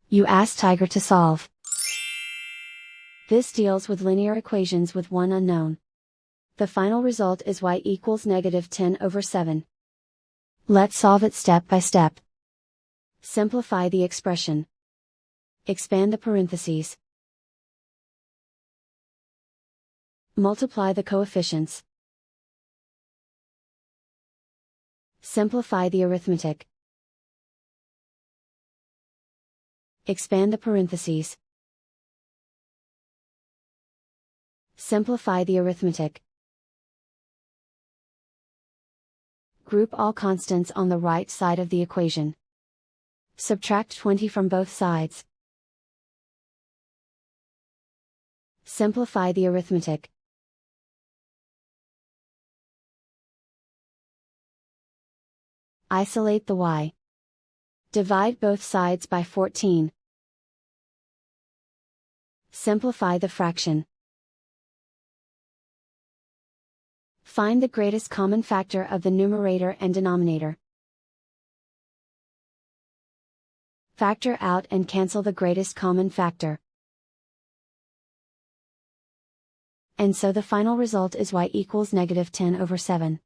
You ask Tiger to solve. This deals with linear equations with one unknown. The final result is y equals -10/7. Let's solve it step by step. Simplify the expression. Expand the parentheses. Multiply the coefficients. Simplify the arithmetic. Expand the parentheses. Simplify the arithmetic. Group all constants on the right side of the equation. Subtract 20 from both sides. Simplify the arithmetic. Isolate the y. Divide both sides by 14. Simplify the fraction. Find the greatest common factor of the numerator and denominator. Factor out and cancel the greatest common factor. And so the final result is y equals -10/7.